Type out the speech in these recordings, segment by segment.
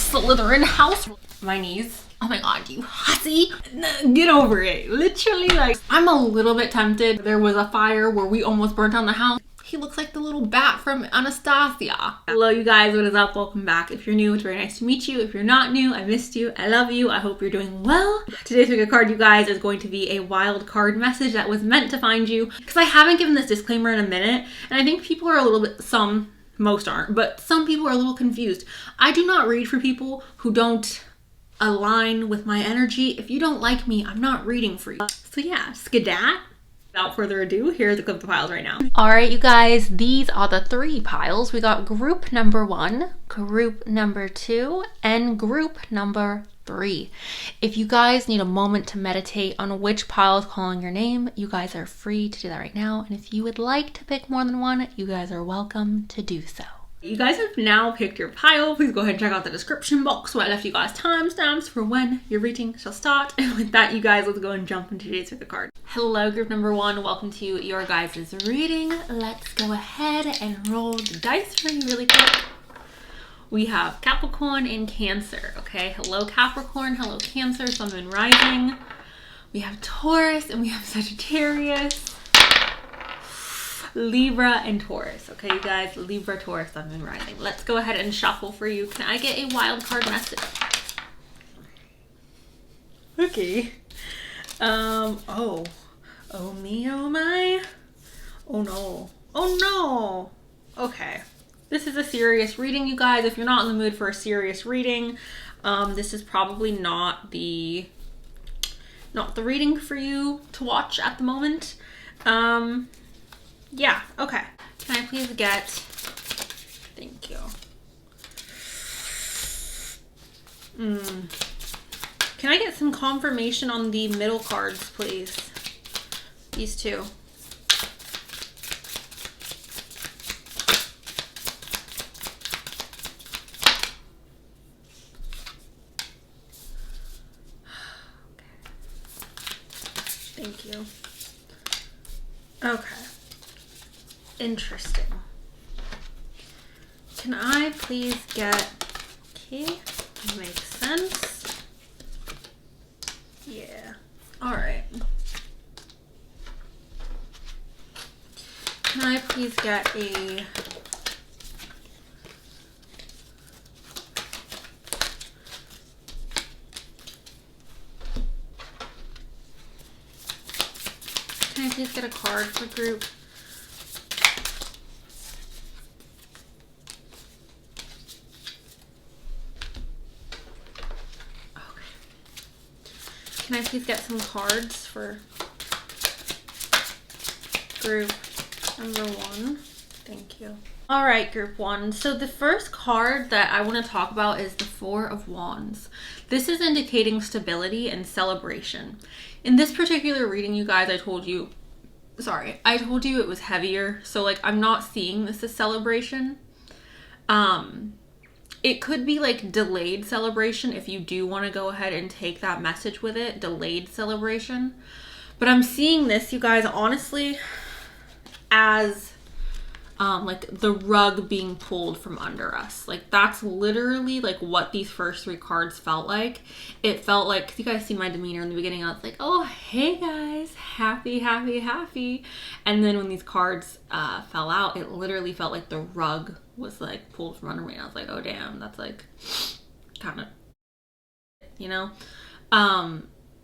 Slytherin house. My knees. Oh my god, you hussy. Get over it. Literally, like, I'm a little bit tempted. There was a fire where we almost burnt down the house. He looks like the little bat from Anastasia. Hello, you guys. What is up? Welcome back. If you're new, it's very nice to meet you. If you're not new, I missed you. I love you. I hope you're doing well. Today's pick a card, you guys, is going to be a wild card message that was meant to find you. Because I haven't given this disclaimer in a minute, and I think people are a little bit, most aren't, but some people are a little confused. I do not read for people who don't align with my energy. If you don't like me, I'm not reading for you. So yeah, skedat. Without further ado, here's the clip of the piles right now. All right, you guys, these are the 3 piles. We got group number 1, group number 2, and group number 3. If you guys need a moment to meditate on which pile is calling your name, you guys are free to do that right now. And if you would like to pick more than one, you guys are welcome to do so. You guys have now picked your pile. Please go ahead and check out the description box where I left you guys timestamps for when your reading shall start. And with that, you guys, let's go and jump into today's pick a card. Hello, group number 1. Welcome to your guys' reading. Let's go ahead and roll the dice for you really quick. We have Capricorn and Cancer, okay? Hello, Capricorn. Hello, Cancer, Sun, Moon, Rising. We have Taurus and we have Sagittarius. Libra and Taurus. Okay, you guys, Libra, Taurus, Sun, Moon, Rising. Let's go ahead and shuffle for you. Can I get a wild card message? Okay. Oh me, oh my. Oh no. Oh no. Okay. This is a serious reading, you guys. If you're not in the mood for a serious reading, this is probably not the reading for you to watch at the moment. Yeah, okay. Can I please get, thank you. Can I get some confirmation on the middle cards, please? These 2. Okay. Thank you. Okay. Interesting. Can I please get, okay, makes sense. Yeah, all right. Can I please get a, can I please get a card for group? Can I please get some cards for group number 1? Thank you. All right, group 1. So the first card that I want to talk about is the 4 of Wands. This is indicating stability and celebration. In this particular reading, you guys, I told you it was heavier. So like, I'm not seeing this as celebration. It could be like delayed celebration if you do want to go ahead and take that message with it, delayed celebration. But I'm seeing this, you guys, honestly, as like the rug being pulled from under us. Like that's literally like what these first 3 cards felt like. It felt like, you guys see my demeanor in the beginning, I was like, oh, hey guys, happy, happy, happy. And then when these cards fell out, it literally felt like the rug was like pulled from under me. And I was like, oh damn, that's like kind of, you know?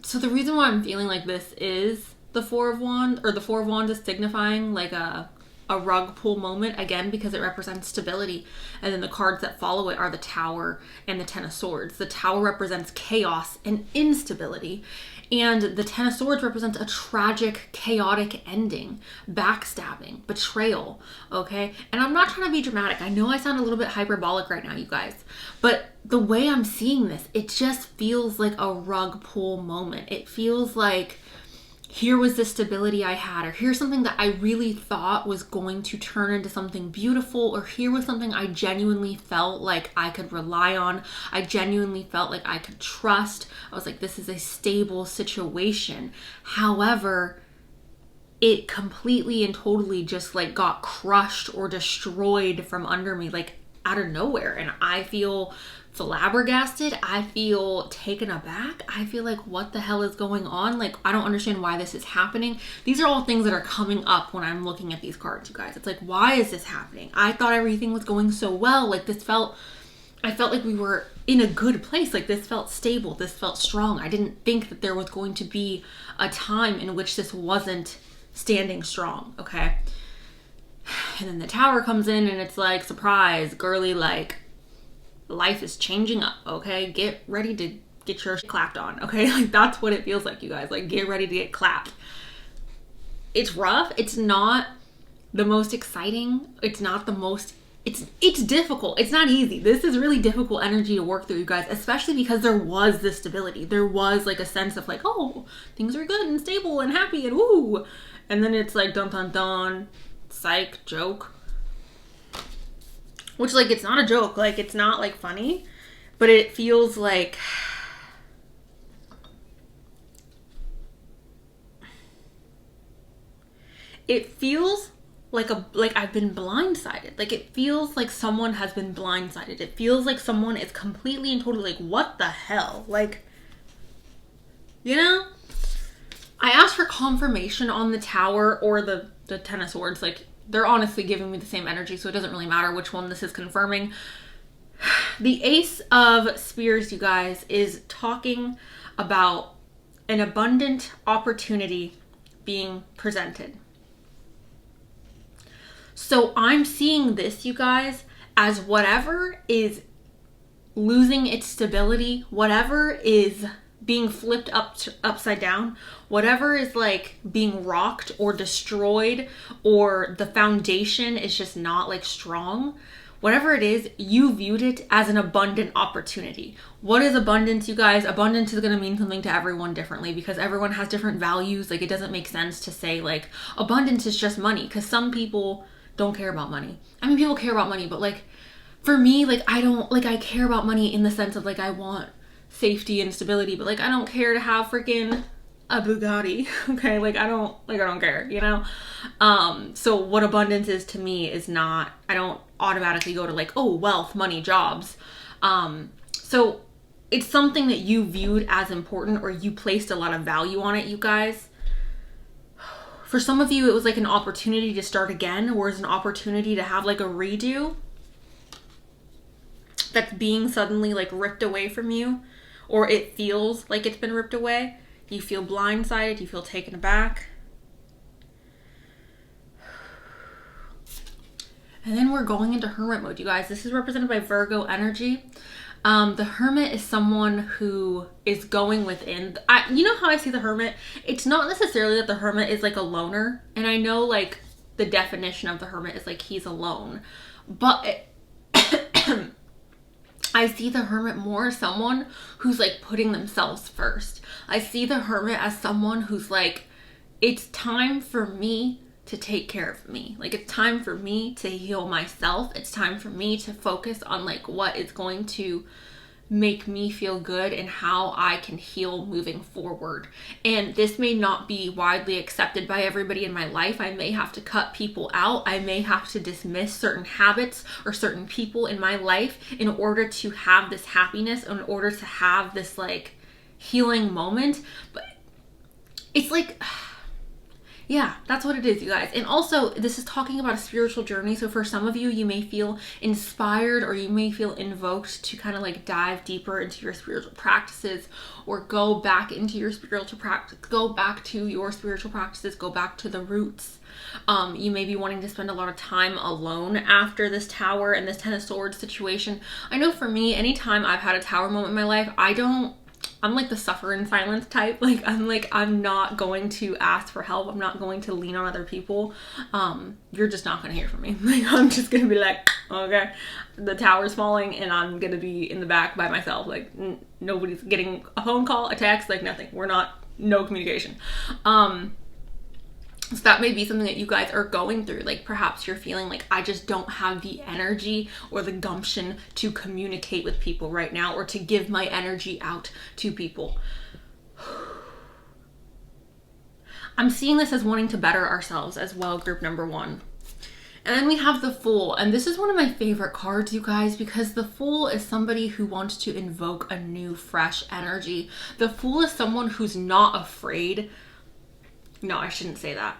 So the reason why I'm feeling like this is the 4 of Wands, or the 4 of Wands is signifying like a rug pull moment, again, because it represents stability. And then the cards that follow it are the Tower and the Ten of Swords. The Tower represents chaos and instability. And the Ten of Swords represents a tragic, chaotic ending, backstabbing, betrayal, okay? And I'm not trying to be dramatic. I know I sound a little bit hyperbolic right now, you guys. But the way I'm seeing this, it just feels like a rug pull moment. It feels like, here was the stability I had, or here's something that I really thought was going to turn into something beautiful, or here was something I genuinely felt like I could rely on. I genuinely felt like I could trust. I was like, this is a stable situation. However, it completely and totally just like got crushed or destroyed from under me, like out of nowhere. And I feel flabbergasted. I feel taken aback. I feel like, what the hell is going on? Like, I don't understand why this is happening. These are all things that are coming up when I'm looking at these cards, you guys. It's like, why is this happening? I thought everything was going so well. Like, I felt like we were in a good place. Like, this felt stable. This felt strong. I didn't think that there was going to be a time in which this wasn't standing strong, okay? And then the Tower comes in and it's like, surprise, girly, like, life is changing up, okay? Get ready to get your shit clapped on, okay? Like, that's what it feels like, you guys. Like, get ready to get clapped. It's rough. It's not the most exciting. It's not the most, it's difficult. It's not easy. This is really difficult energy to work through, you guys, especially because there was this stability. There was like a sense of like, oh, things are good and stable and happy and woo. And then it's like, dun dun dun, psych, joke. Which, like, it's not a joke. Like, it's not, like, funny. But it feels like... It feels like I've been blindsided. Like, it feels like someone has been blindsided. It feels like someone is completely and totally like, what the hell? Like, you know? I asked for confirmation on the Tower or the Ten of Swords. Like, they're honestly giving me the same energy, so it doesn't really matter which one this is confirming. The Ace of Spears, you guys, is talking about an abundant opportunity being presented. So I'm seeing this, you guys, as whatever is losing its stability, whatever is being flipped upside down, whatever is like being rocked or destroyed, or the foundation is just not like strong, whatever it is, you viewed it as an abundant opportunity. What is abundance, you guys? Abundance is going to mean something to everyone differently because everyone has different values. Like, it doesn't make sense to say like abundance is just money, because some people don't care about money. I mean, people care about money, but like for me, like I care about money in the sense of like I want safety and stability, but like I don't care to have freaking a Bugatti. Okay, like I don't care, you know? So what abundance is to me is not, I don't automatically go to like, oh, wealth, money, jobs. So it's something that you viewed as important, or you placed a lot of value on it, you guys. For some of you, it was like an opportunity to start again, or it's an opportunity to have like a redo that's being suddenly like ripped away from you, or it feels like it's been ripped away. You feel blindsided, you feel taken aback. And then we're going into Hermit mode, you guys. This is represented by Virgo energy. The Hermit is someone who is going within. You know how I see the Hermit? It's not necessarily that the Hermit is like a loner. And I know like the definition of the Hermit is like he's alone. But I see the Hermit more as someone who's like putting themselves first. I see the Hermit as someone who's like, it's time for me to take care of me. Like, it's time for me to heal myself. It's time for me to focus on like what is going to make me feel good and how I can heal moving forward. And this may not be widely accepted by everybody in my life. I may have to cut people out. I may have to dismiss certain habits or certain people in my life in order to have this happiness, in order to have this like healing moment. But it's like, yeah, that's what it is, you guys. And also, this is talking about a spiritual journey. So for some of you, you may feel inspired, or you may feel invoked to kind of like dive deeper into your spiritual practices, or go back into your spiritual practice, go back to your spiritual practices, go back to the roots. You may be wanting to spend a lot of time alone after this Tower and this Ten of Swords situation. I know for me, anytime I've had a Tower moment in my life, I'm like the suffer in silence type. I'm not going to ask for help. I'm not going to lean on other people. You're just not going to hear from me. Like, I'm just going to be like, okay, the tower's falling and I'm going to be in the back by myself. Like, nobody's getting a phone call, a text, like nothing. No communication. So that may be something that you guys are going through. Like, perhaps you're feeling like, I just don't have the energy or the gumption to communicate with people right now, or to give my energy out to people. I'm seeing this as wanting to better ourselves as well, group number one. And then we have the Fool. And this is one of my favorite cards, you guys, because the Fool is somebody who wants to invoke a new, fresh energy. The Fool is someone who's not afraid. No, I shouldn't say that.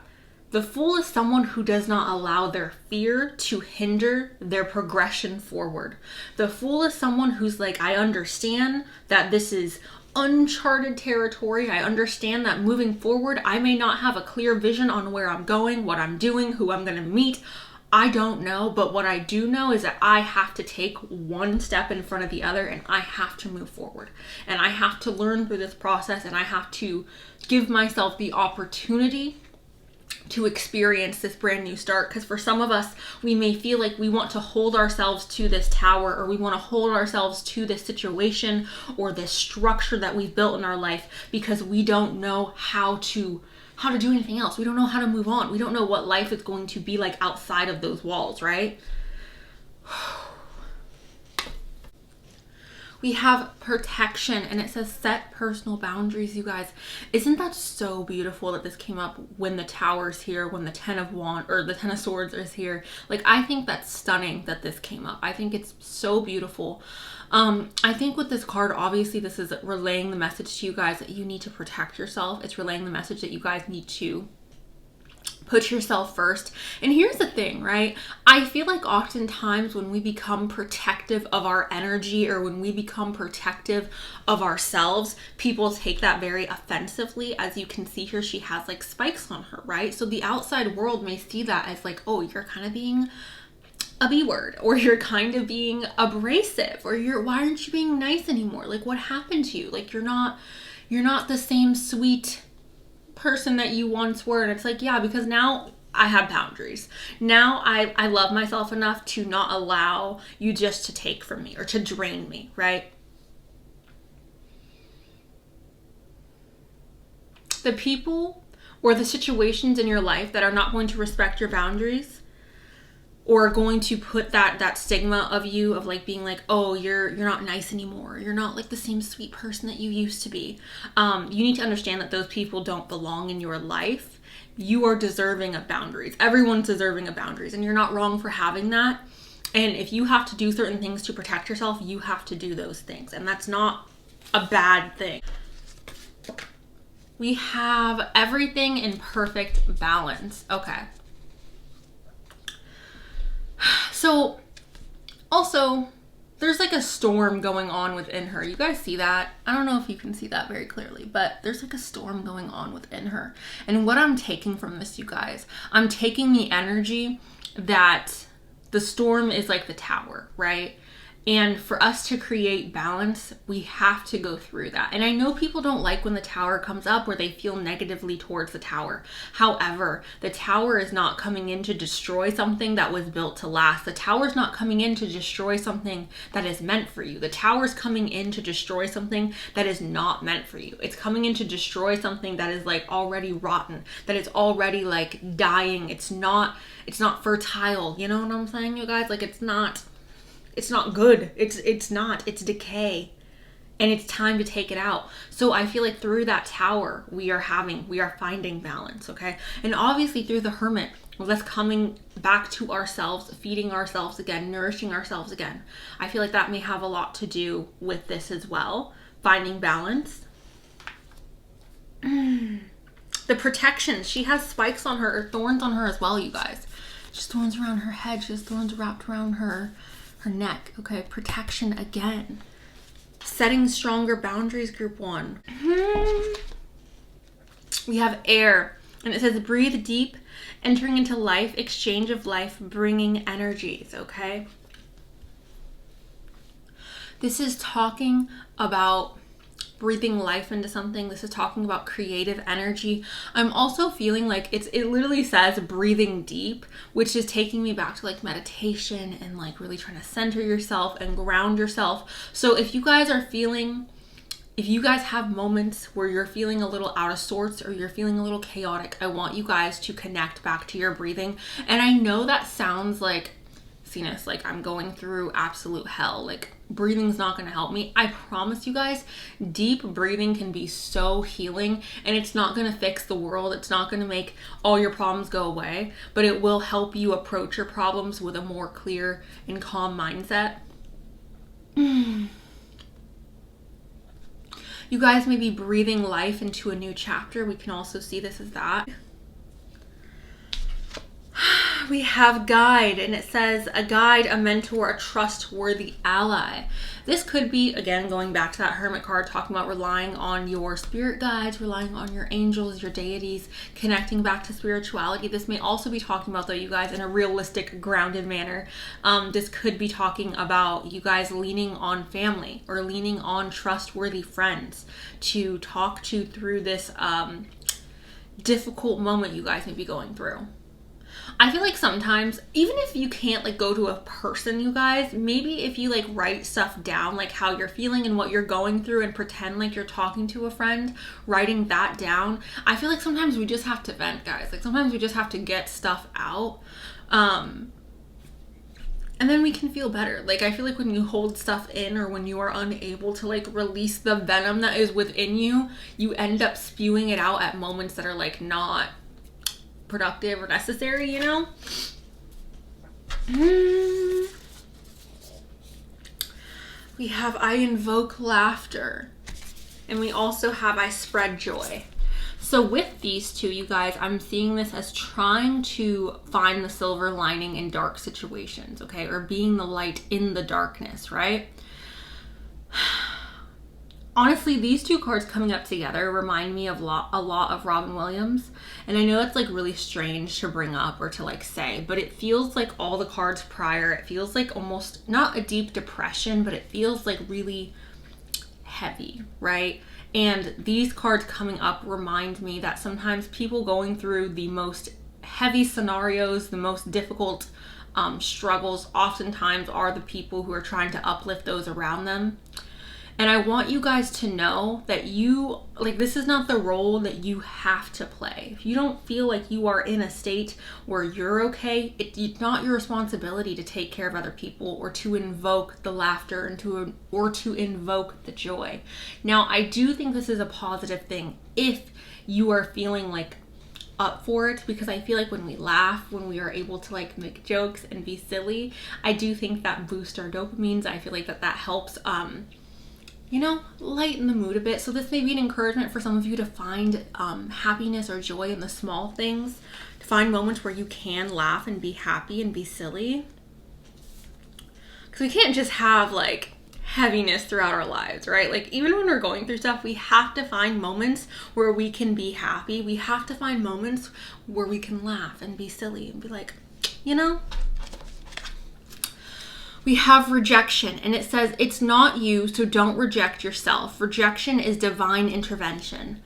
The Fool is someone who does not allow their fear to hinder their progression forward. The Fool is someone who's like, I understand that this is uncharted territory. I understand that moving forward, I may not have a clear vision on where I'm going, what I'm doing, who I'm going to meet. I don't know, but what I do know is that I have to take one step in front of the other, and I have to move forward. And I have to learn through this process, and I have to give myself the opportunity to experience this brand new start. Because for some of us, we may feel like we want to hold ourselves to this tower, or we want to hold ourselves to this situation or this structure that we've built in our life, because we don't know how to do anything else. We don't know how to move on. We don't know what life is going to be like outside of those walls, right? We have protection, and it says set personal boundaries, you guys. Isn't that so beautiful that this came up when the Tower's here, when the Ten of Wands or the Ten of Swords is here? Like, I think that's stunning that this came up. I think it's so beautiful. I think with this card, obviously this is relaying the message to you guys that you need to protect yourself. It's relaying the message that you guys need to put yourself first. And here's the thing, right? I feel like oftentimes when we become protective of our energy, or when we become protective of ourselves, people take that very offensively. As you can see here, she has like spikes on her, right? So the outside world may see that as like, oh, you're kind of being a B word, or you're kind of being abrasive, or why aren't you being nice anymore? Like, what happened to you? Like, you're not the same sweet person that you once were. And it's like, yeah, because now I have boundaries. Now I love myself enough to not allow you just to take from me or to drain me, right? The people or the situations in your life that are not going to respect your boundaries, or going to put that stigma of you of like being like, oh, you're not nice anymore. You're not like the same sweet person that you used to be. You need to understand that those people don't belong in your life. You are deserving of boundaries. Everyone's deserving of boundaries, and you're not wrong for having that. And if you have to do certain things to protect yourself, you have to do those things. And that's not a bad thing. We have everything in perfect balance. Okay. So also, there's like a storm going on within her. You guys see that? I don't know if you can see that very clearly, but there's like a storm going on within her. And what I'm taking from this, you guys, I'm taking the energy that the storm is like the Tower, right? And for us to create balance, we have to go through that. And I know people don't like when the Tower comes up, or they feel negatively towards the Tower. However, the Tower is not coming in to destroy something that was built to last. The Tower is not coming in to destroy something that is meant for you. The Tower is coming in to destroy something that is not meant for you. It's coming in to destroy something that is like already rotten, that is already like dying. It's not fertile. You know what I'm saying, you guys? Like, it's not good. It's decay, and it's time to take it out. So I feel like through that Tower, we are finding balance. Okay. And obviously through the Hermit, that's coming back to ourselves, feeding ourselves again, nourishing ourselves again. I feel like that may have a lot to do with this as well. Finding balance. The protection. She has spikes on her, or thorns on her as well, you guys. She has thorns around her head. She has thorns wrapped around her neck. Okay, protection again. Setting stronger boundaries, group 1. We have air, and it says breathe deep, entering into life, exchange of life, bringing energies. Okay, this is talking about breathing life into something. This is talking about creative energy. I'm also feeling like it literally says breathing deep, which is taking me back to like meditation and like really trying to center yourself and ground yourself. So if you guys have moments where you're feeling a little out of sorts, or you're feeling a little chaotic, I want you guys to connect back to your breathing. And I know that sounds craziness, like I'm going through absolute hell, like breathing's not going to help me. I promise you guys, deep breathing can be so healing, and it's not going to fix the world. It's not going to make all your problems go away, but it will help you approach your problems with a more clear and calm mindset. You guys may be breathing life into a new chapter. We can also see this as that. We have guide, and it says a guide, a mentor, a trustworthy ally. This could be, again, going back to that Hermit card, talking about relying on your spirit guides, relying on your angels, your deities, connecting back to spirituality. This may also be talking about, though, you guys, in a realistic, grounded manner. This could be talking about you guys leaning on family or leaning on trustworthy friends to talk to through this difficult moment you guys may be going through. I feel like sometimes, even if you can't like go to a person, you guys, maybe if you like write stuff down, like how you're feeling and what you're going through, and pretend like you're talking to a friend, writing that down. I feel like sometimes we just have to vent, guys. Like sometimes we just have to get stuff out. And then we can feel better. Like I feel like when you hold stuff in, or when you are unable to like release the venom that is within you, you end up spewing it out at moments that are like not productive or necessary, you know? We have I invoke laughter, and we also have I spread joy. So with these two, you guys, I'm seeing this as trying to find the silver lining in dark situations, okay? Or being the light in the darkness, right? Honestly, these two cards coming up together remind me of a lot of Robin Williams. And I know it's like really strange to bring up or to like say, but it feels like all the cards prior, it feels like almost not a deep depression, but it feels like really heavy, right? And these cards coming up remind me that sometimes people going through the most heavy scenarios, the most difficult struggles, oftentimes are the people who are trying to uplift those around them. And I want you guys to know that you, like, this is not the role that you have to play. If you don't feel like you are in a state where you're okay, it's not your responsibility to take care of other people or to invoke the laughter and or to invoke the joy. Now, I do think this is a positive thing if you are feeling like up for it, because I feel like when we laugh, when we are able to like make jokes and be silly, I do think that boosts our dopamines. I feel like that helps you know, lighten the mood a bit. So this may be an encouragement for some of you to find happiness or joy in the small things, to find moments where you can laugh and be happy and be silly. Because we can't just have like heaviness throughout our lives, right? Like even when we're going through stuff, we have to find moments where we can be happy. We have to find moments where we can laugh and be silly and be like, you know. We have rejection, and it says it's not you, so don't reject yourself. Rejection is divine intervention.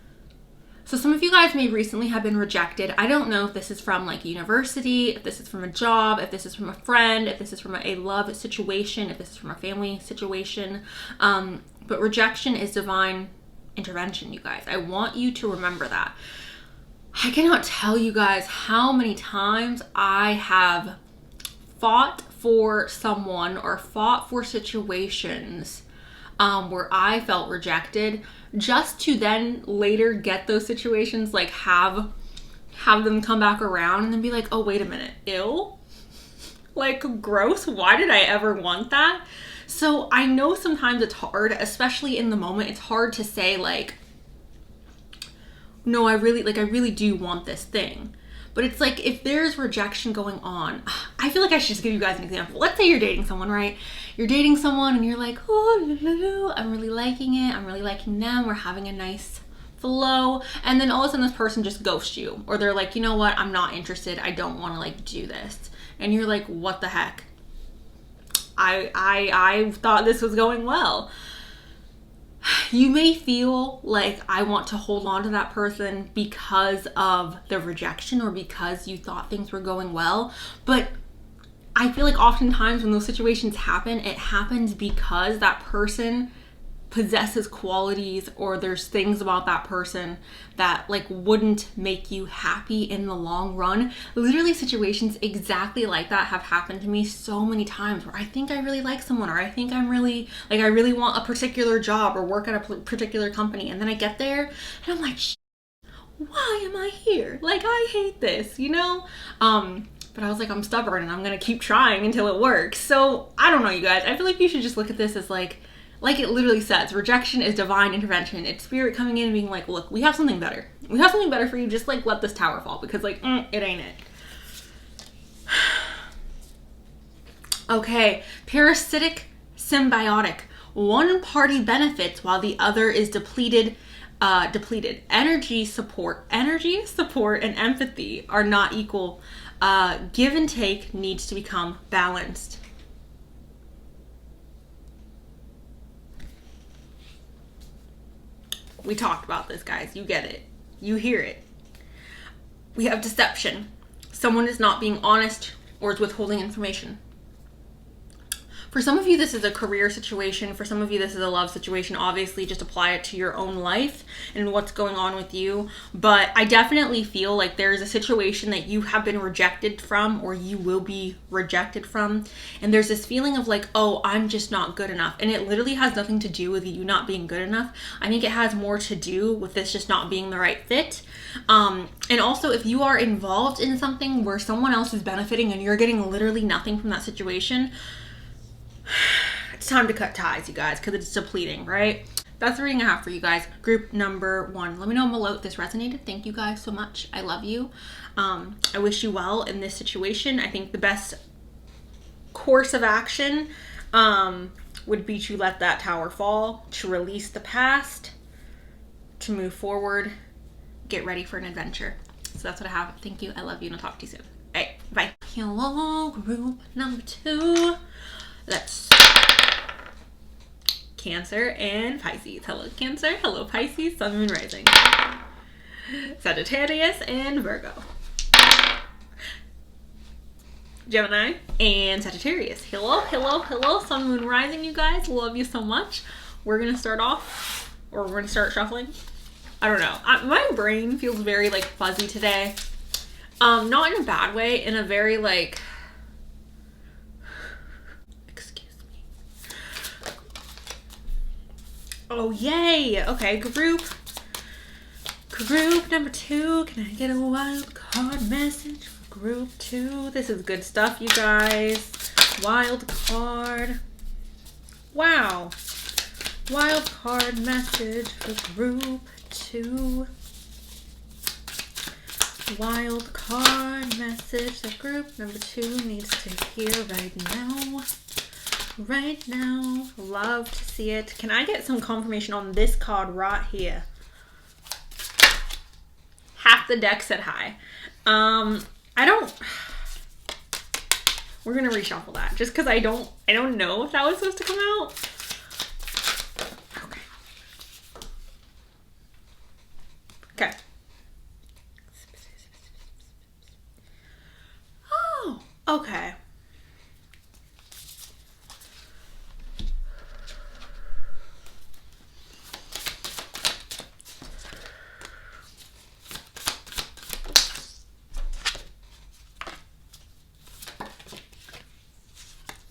So some of you guys may recently have been rejected. I don't know if this is from like university, if this is from a job, if this is from a friend, if this is from a love situation, if this is from a family situation. But rejection is divine intervention, you guys. I want you to remember that. I cannot tell you guys how many times I have fought for someone or fought for situations where I felt rejected, just to then later get those situations, like have them come back around and then be like, oh, wait a minute, ew, like gross, why did I ever want that? So I know sometimes it's hard, especially in the moment, it's hard to say like, no, I really do want this thing. But it's like, if there's rejection going on, I feel like I should just give you guys an example. Let's say you're dating someone, right? You're dating someone and you're like, oh, I'm really liking it. I'm really liking them. We're having a nice flow. And then all of a sudden this person just ghosts you. Or they're like, you know what? I'm not interested. I don't want to like do this. And you're like, what the heck? I thought this was going well. You may feel like I want to hold on to that person because of the rejection or because you thought things were going well. But I feel like oftentimes when those situations happen, it happens because that person possesses qualities, or there's things about that person that like wouldn't make you happy in the long run. Literally situations exactly like that have happened to me so many times, where I think I really like someone, or I think I'm really like, I really want a particular job or work at a particular company, and then I get there and I'm like, why am I here? Like, I hate this, you know? But I was like, I'm stubborn and I'm gonna keep trying until it works. So I don't know, you guys. I feel like you should just look at this as like it literally says, rejection is divine intervention. It's spirit coming in and being like, look, we have something better. We have something better for you. Just like let this tower fall, because like, it ain't it. Okay, parasitic, symbiotic. One party benefits while the other is depleted. Energy support, and empathy are not equal. Give and take needs to become balanced. We talked about this, guys. You get it. You hear it. We have deception. Someone is not being honest or is withholding information. For some of you, this is a career situation. For some of you, this is a love situation. Obviously, just apply it to your own life and what's going on with you. But I definitely feel like there's a situation that you have been rejected from, or you will be rejected from. And there's this feeling of like, oh, I'm just not good enough. And it literally has nothing to do with you not being good enough. I think it has more to do with this just not being the right fit. And also, if you are involved in something where someone else is benefiting and you're getting literally nothing from that situation, it's time to cut ties, you guys, because it's depleting, right? That's the reading I have for you guys. Group number 1. Let me know below if this resonated. Thank you guys so much. I love you. I wish you well in this situation. I think the best course of action would be to let that tower fall, to release the past, to move forward, get ready for an adventure. So that's what I have. Thank you. I love you, and I'll talk to you soon. All right, bye. Hello, group number 2. Let's Cancer and Pisces. Hello, Cancer. Hello, Pisces. Sun, Moon, Rising. Sagittarius and Virgo. Gemini and Sagittarius. Hello, hello, hello. Sun, Moon, Rising, you guys. Love you so much. We're going to start off, or we're going to start shuffling. I don't know. My brain feels very like fuzzy today. Not in a bad way, in a very like, oh, yay. Okay, group number 2. Can I get a wild card message for group 2? This is good stuff, you guys. Wild card. Wow. Wild card message for group 2. Wild card message that group number 2 needs to hear right now. Right now. Love to see it. Can I get some confirmation on this card right here? Half the deck said hi. We're gonna reshuffle that just because I don't know if that was supposed to come out. Okay. Oh, okay.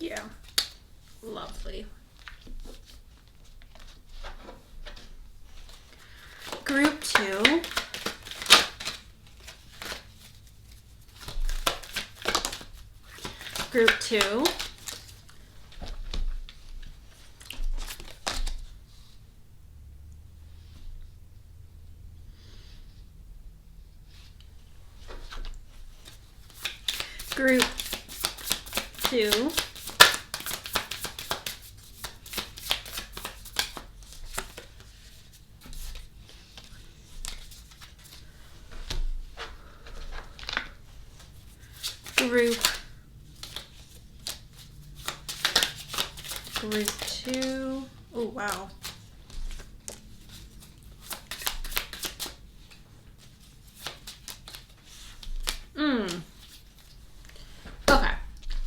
Yeah, lovely. Group 2. Group 2. Group 2. Group 2. Oh, wow. Okay.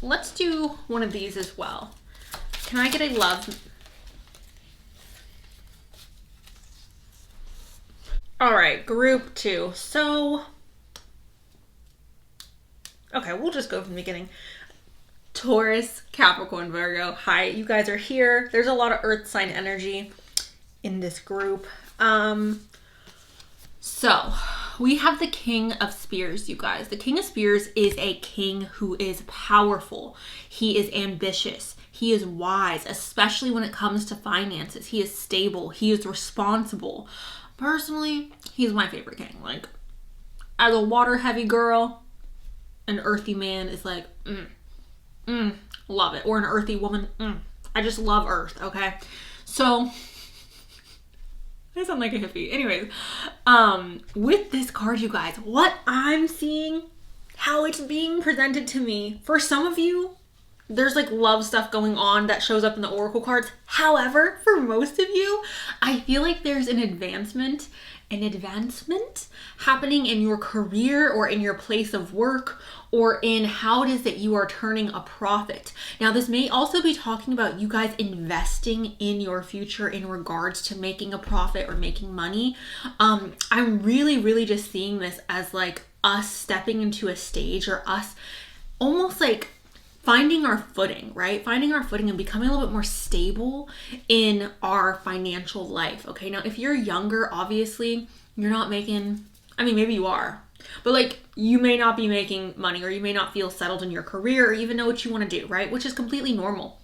Let's do one of these as well. Can I get a love? All right, group 2. So, okay, we'll just go from the beginning. Taurus, Capricorn, Virgo. Hi, you guys are here. There's a lot of earth sign energy in this group. So we have the King of Spears, you guys. The King of Spears is a king who is powerful. He is ambitious. He is wise, especially when it comes to finances. He is stable. He is responsible. Personally, he's my favorite king. Like, as a water heavy girl, an earthy man is like, love it. Or an earthy woman, I just love earth, okay? So, I sound like a hippie. Anyways, with this card, you guys, what I'm seeing, how it's being presented to me, for some of you, there's like love stuff going on that shows up in the oracle cards. However, for most of you, I feel like there's an advancement happening in your career or in your place of work or in how it is that you are turning a profit. Now, this may also be talking about you guys investing in your future in regards to making a profit or making money. I'm really just seeing this as like us stepping into a stage, or us almost like finding our footing, right? Finding our footing and becoming a little bit more stable in our financial life. Okay, now if you're younger, obviously you're not making, I mean, maybe you are, but like you may not be making money, or you may not feel settled in your career or even know what you want to do, right? Which is completely normal.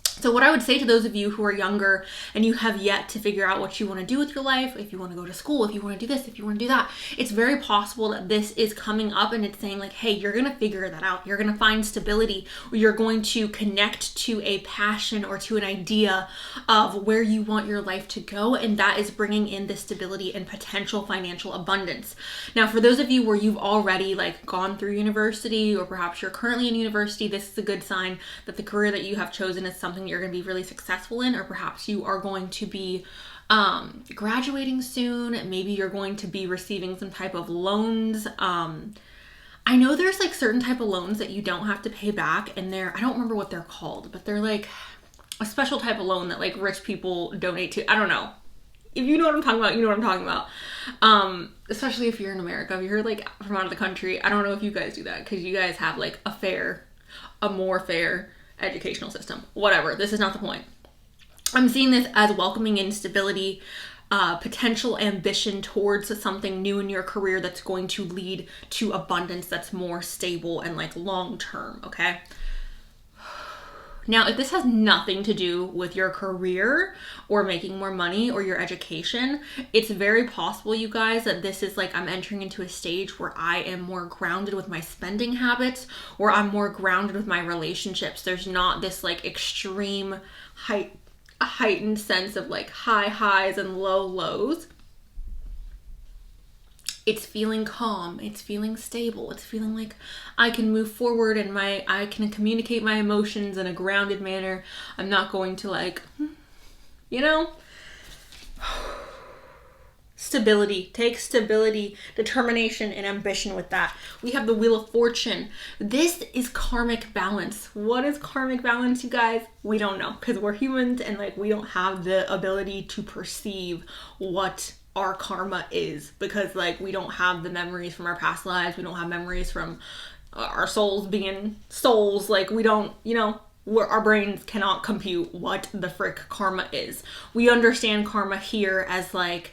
So what I would say to those of you who are younger and you have yet to figure out what you want to do with your life, if you want to go to school, if you want to do this, if you want to do that, it's very possible that this is coming up and it's saying like, hey, you're going to figure that out. You're going to find stability, or you're going to connect to a passion or to an idea of where you want your life to go. And that is bringing in this stability and potential financial abundance. Now, for those of you where you've already like gone through university, or perhaps you're currently in university, this is a good sign that the career that you have chosen is something you're going to be really successful in, or perhaps you are going to be graduating soon. Maybe you're going to be receiving some type of loans. I know there's like certain type of loans that you don't have to pay back, and I don't remember what they're called, but they're like a special type of loan that like rich people donate to. I don't know. If you know what I'm talking about, you know what I'm talking about. Especially if you're in America, if you're like from out of the country. I don't know if you guys do that, because you guys have like a more fair educational system. Whatever, this is not the point. I'm seeing this as welcoming in stability, potential ambition towards something new in your career that's going to lead to abundance that's more stable and like long term, okay? Now, if this has nothing to do with your career or making more money or your education, it's very possible, you guys, that this is like I'm entering into a stage where I am more grounded with my spending habits, or I'm more grounded with my relationships. There's not this like extreme heightened sense of like high highs and low lows. It's feeling calm, it's feeling stable, it's feeling like I can move forward and I can communicate my emotions in a grounded manner. I'm not going to like, you know, stability. Take stability, determination, and ambition with that. We have the Wheel of Fortune. This is karmic balance. What is karmic balance, you guys? We don't know, because we're humans and like we don't have the ability to perceive what our karma is, because like we don't have the memories from our past lives. We don't have memories from our souls being souls. Like we don't, you know, our brains cannot compute what the frick karma is. We understand karma here as like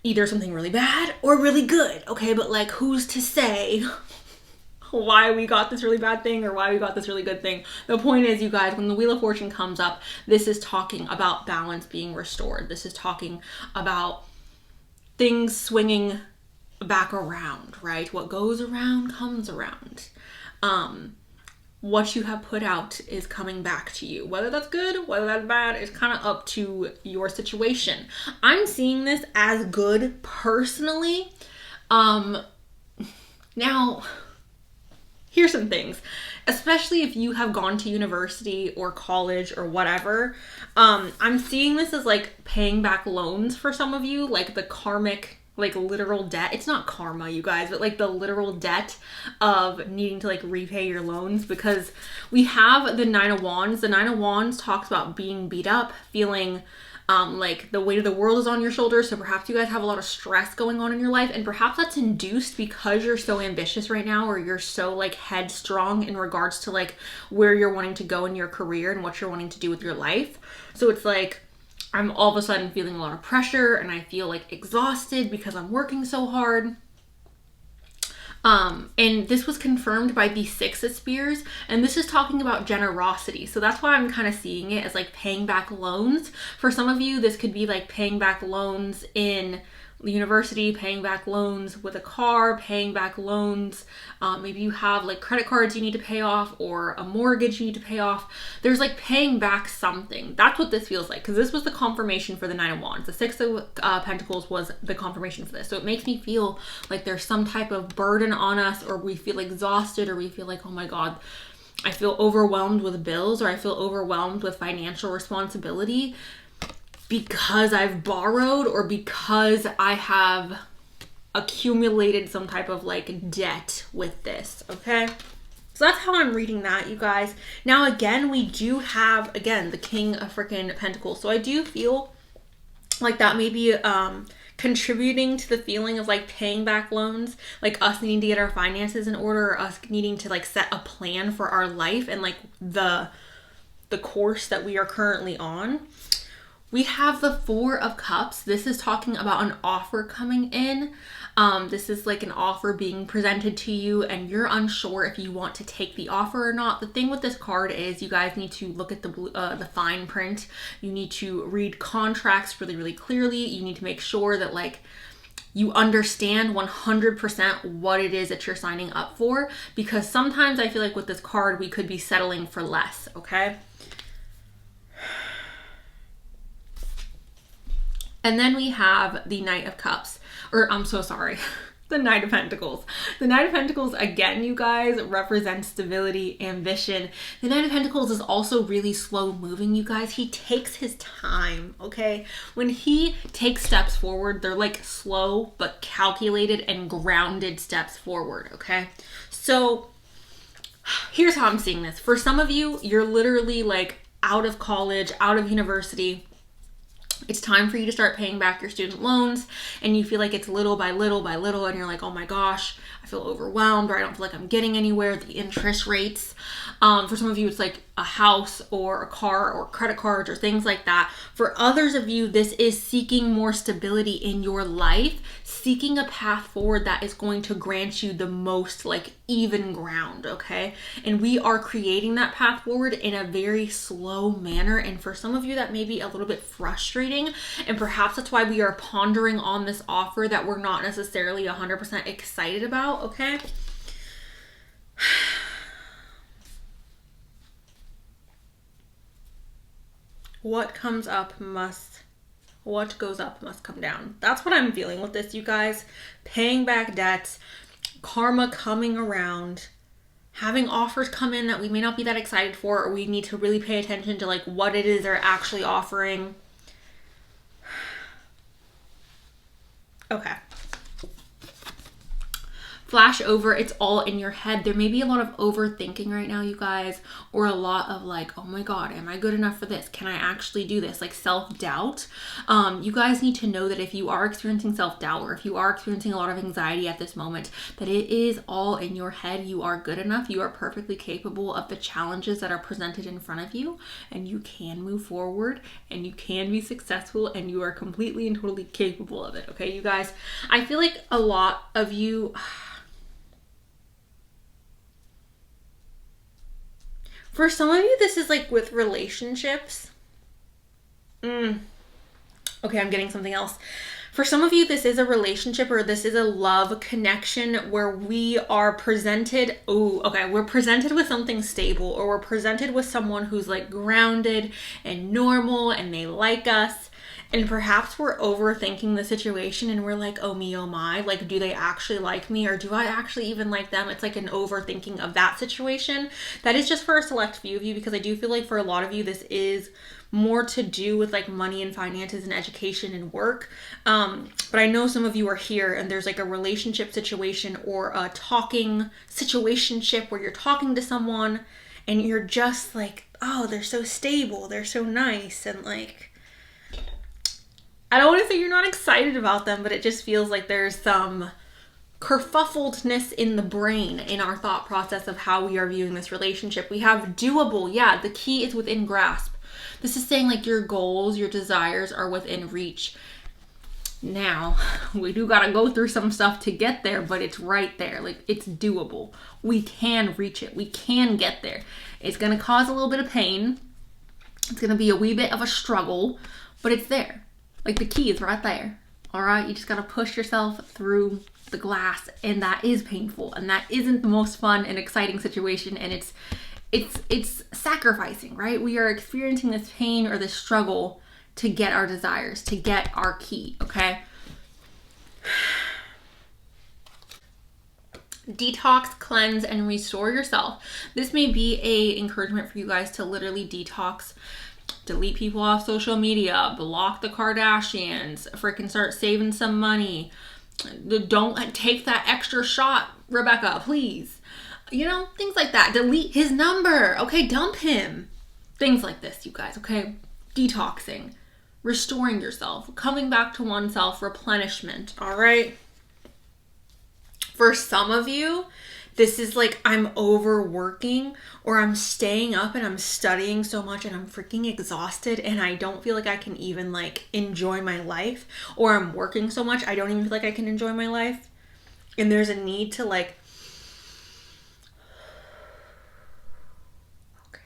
either something really bad or really good, okay? But like who's to say why we got this really bad thing or why we got this really good thing? The point is, you guys, when the Wheel of Fortune comes up, this is talking about balance being restored. This is talking about things swinging back around, right? What goes around comes around. What you have put out is coming back to you. Whether that's good, whether that's bad, it's kind of up to your situation. I'm seeing this as good personally. Now, here's some things. Especially if you have gone to university or college or whatever, I'm seeing this as like paying back loans for some of you, like the karmic, like literal debt. It's not karma, you guys, but like the literal debt of needing to like repay your loans, because we have the Nine of Wands. The Nine of Wands talks about being beat up, feeling like the weight of the world is on your shoulders. So perhaps you guys have a lot of stress going on in your life, and perhaps that's induced because you're so ambitious right now, or you're so like headstrong in regards to like where you're wanting to go in your career and what you're wanting to do with your life. So it's like, I'm all of a sudden feeling a lot of pressure and I feel like exhausted because I'm working so hard. And this was confirmed by the Six of Spears, and this is talking about generosity. So that's why I'm kind of seeing it as like paying back loans. For some of you, this could be like paying back loans in university, paying back loans with a car, paying back loans. Maybe you have like credit cards you need to pay off, or a mortgage you need to pay off. There's like paying back something. That's what this feels like, because this was the confirmation for the Nine of Wands. The Six of Pentacles was the confirmation for this. So it makes me feel like there's some type of burden on us, or we feel exhausted, or we feel like, oh my God, I feel overwhelmed with bills, or I feel overwhelmed with financial responsibility because I've borrowed, or because I have accumulated some type of like debt with this, okay? So that's how I'm reading that, you guys. Now, again, we do have, again, the King of freaking Pentacles. So I do feel like that may be contributing to the feeling of like paying back loans, like us needing to get our finances in order, or us needing to like set a plan for our life and like the course that we are currently on. We have the Four of Cups. This is talking about an offer coming in. This is like an offer being presented to you and you're unsure if you want to take the offer or not. The thing with this card is you guys need to look at the fine print. You need to read contracts really, really clearly. You need to make sure that like you understand 100% what it is that you're signing up for, because sometimes I feel like with this card, we could be settling for less, okay? And then we have the Knight of Cups, or I'm so sorry, the Knight of Pentacles. The Knight of Pentacles, again, you guys, represents stability, ambition. The Knight of Pentacles is also really slow moving, you guys. He takes his time, okay? When he takes steps forward, they're like slow but calculated and grounded steps forward, okay? So here's how I'm seeing this. For some of you, you're literally like out of college, out of university. It's time for you to start paying back your student loans, and you feel like it's little by little by little, and you're like, oh my gosh, I feel overwhelmed, or I don't feel like I'm getting anywhere. The interest rates. For some of you, it's like a house or a car or credit cards or things like that. For others of you, this is seeking more stability in your life, seeking a path forward that is going to grant you the most like even ground, okay? And we are creating that path forward in a very slow manner. And for some of you, that may be a little bit frustrating. And perhaps that's why we are pondering on this offer that we're not necessarily 100% excited about, okay? What comes up what goes up must come down. That's what I'm feeling with this, you guys. Paying back debts, karma coming around, having offers come in that we may not be that excited for, or we need to really pay attention to like what it is they're actually offering. Okay. Flash over, it's all in your head. There may be a lot of overthinking right now, you guys, or a lot of like, oh my God, am I good enough for this? Can I actually do this? Like self-doubt. You guys need to know that if you are experiencing self-doubt, or if you are experiencing a lot of anxiety at this moment, that it is all in your head. You are good enough. You are perfectly capable of the challenges that are presented in front of you, and you can move forward, and you can be successful, and you are completely and totally capable of it. Okay, you guys, I feel like a lot of you, for some of you, this is like with relationships. Okay, I'm getting something else. For some of you, this is a relationship, or this is a love connection where we are presented, we're presented with something stable, or we're presented with someone who's like grounded and normal and they like us. And perhaps we're overthinking the situation and we're like, oh me, oh my, like, do they actually like me, or do I actually even like them? It's like an overthinking of that situation. That is just for a select few of you, because I do feel like for a lot of you, this is more to do with like money and finances and education and work. But I know some of you are here and there's like a relationship situation or a talking situationship where you're talking to someone and you're just like, oh, they're so stable, they're so nice, and like, I don't want to say you're not excited about them, but it just feels like there's some kerfuffledness in the brain, in our thought process of how we are viewing this relationship. We have doable. Yeah, the key is within grasp. This is saying like your goals, your desires are within reach. Now, we do got to go through some stuff to get there, but it's right there. Like, it's doable. We can reach it. We can get there. It's going to cause a little bit of pain. It's going to be a wee bit of a struggle, but it's there. Like, the key is right there. All right? You just got to push yourself through the glass, and that is painful, and that isn't the most fun and exciting situation, and it's sacrificing, right? We are experiencing this pain or this struggle to get our desires, to get our key, okay? Detox, cleanse, and restore yourself. This may be a encouragement for you guys to literally detox, delete people off social media, block the Kardashians, freaking start saving some money. Don't take that extra shot, Rebecca, please. You know, things like that. Delete his number. Okay, dump him. Things like this, you guys, okay? Detoxing. Restoring yourself, coming back to oneself, replenishment, all right? For some of you, this is like I'm overworking, or I'm staying up and I'm studying so much and I'm freaking exhausted and I don't feel like I can even like enjoy my life, or I'm working so much I don't even feel like I can enjoy my life. And there's a need to like, okay.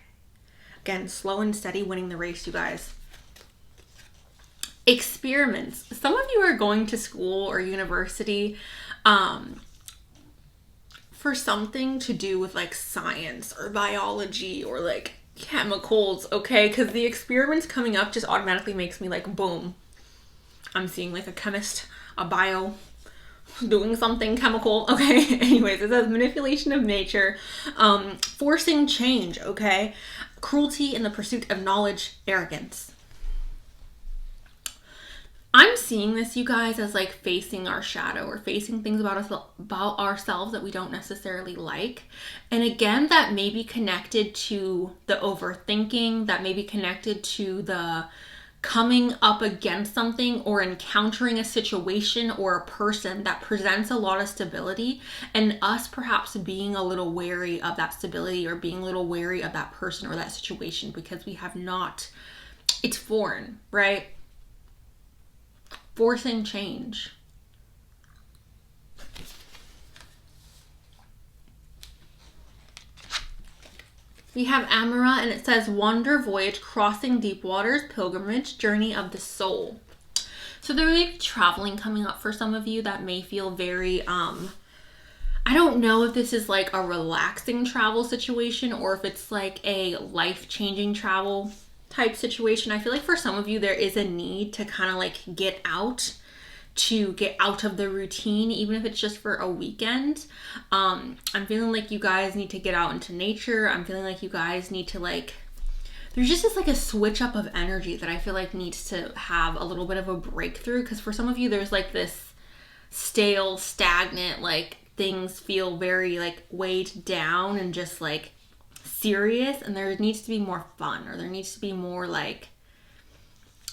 Again, slow and steady winning the race, you guys. Experiments. Some of you are going to school or university for something to do with like science or biology or like chemicals, okay? Because the experiments coming up just automatically makes me like, boom. I'm seeing like a chemist, a bio, doing something chemical, okay? Anyways, it says manipulation of nature, forcing change, okay? Cruelty in the pursuit of knowledge, arrogance. I'm seeing this, you guys, as like facing our shadow or facing things about ourselves that we don't necessarily like. And again, that may be connected to the overthinking, that may be connected to the coming up against something or encountering a situation or a person that presents a lot of stability, and us perhaps being a little wary of that stability or being a little wary of that person or that situation because we have not, it's foreign, right? Forcing change. We have Amara, and it says wander, voyage, crossing deep waters, pilgrimage, journey of the soul. So there may be traveling coming up for some of you that may feel very, I don't know if this is like a relaxing travel situation or if it's like a life-changing travel type situation. I feel like for some of you there is a need to kind of like get out of the routine, even if it's just for a weekend. I'm feeling like you guys need to get out into nature. I'm feeling like you guys need to like, there's just this like a switch up of energy that I feel like needs to have a little bit of a breakthrough, because for some of you there's like this stale, stagnant, like things feel very like weighed down and just like serious, and there needs to be more fun, or there needs to be more like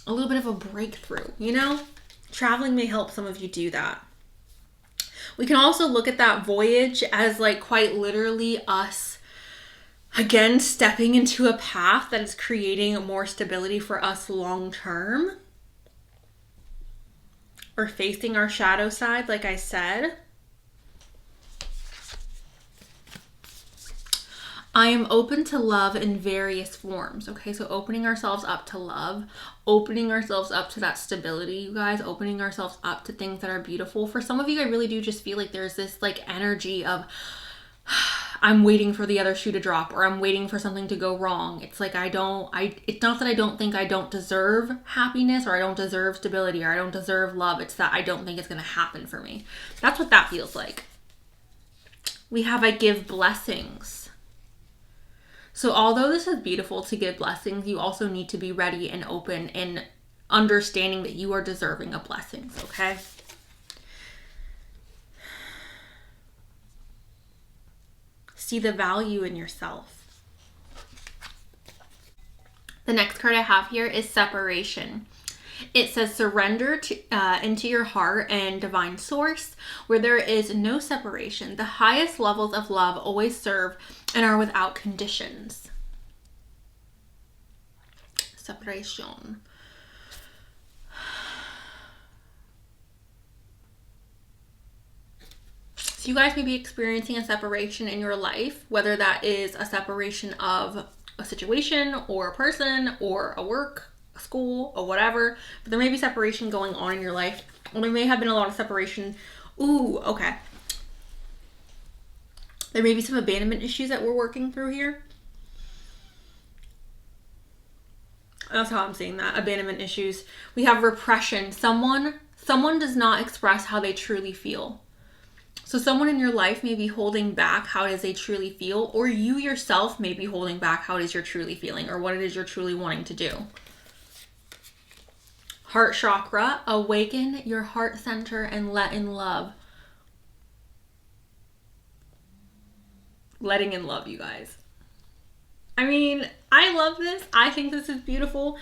a little bit of a breakthrough, you know? Traveling may help some of you do that. We can also look at that voyage as like quite literally us again stepping into a path that is creating more stability for us long term, or facing our shadow side, like I said. I am open to love in various forms. Okay, so opening ourselves up to love, opening ourselves up to that stability, you guys, opening ourselves up to things that are beautiful. For some of you, I really do just feel like there's this like energy of I'm waiting for the other shoe to drop, or I'm waiting for something to go wrong. It's like it's not that I don't think I don't deserve happiness, or I don't deserve stability, or I don't deserve love. It's that I don't think it's going to happen for me. That's what that feels like. We have I give blessings. So although this is beautiful to give blessings, you also need to be ready and open and understanding that you are deserving of blessings, okay? See the value in yourself. The next card I have here is separation. It says surrender into your heart and divine source, where there is no separation. The highest levels of love always serve and are without conditions. Separation. So you guys may be experiencing a separation in your life, whether that is a separation of a situation or a person or a work, a school, or whatever. But there may be separation going on in your life. Or there may have been a lot of separation. Ooh, okay. There may be some abandonment issues that we're working through here. That's how I'm seeing that. Abandonment issues. We have repression. Someone does not express how they truly feel. So someone in your life may be holding back how it is they truly feel, or you yourself may be holding back how it is you're truly feeling or what it is you're truly wanting to do. Heart chakra, awaken your heart center and let in love. Letting in love, you guys. I mean, I love this. I think this is beautiful.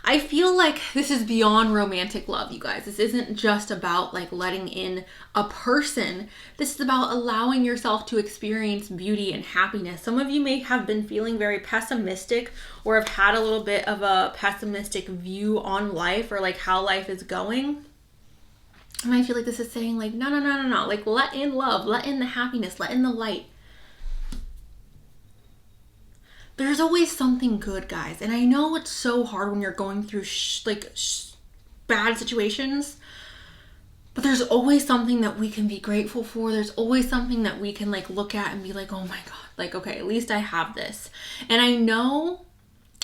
I feel like this is beyond romantic love, you guys. This isn't just about like letting in a person. This is about allowing yourself to experience beauty and happiness. Some of you may have been feeling very pessimistic or have had a little bit of a pessimistic view on life or like how life is going. And I feel like this is saying like, no. Like let in love, let in the happiness, let in the light. There's always something good, guys. And I know it's so hard when you're going through bad situations, but there's always something that we can be grateful for. There's always something that we can like look at and be like, oh my God, like, okay, at least I have this. And I know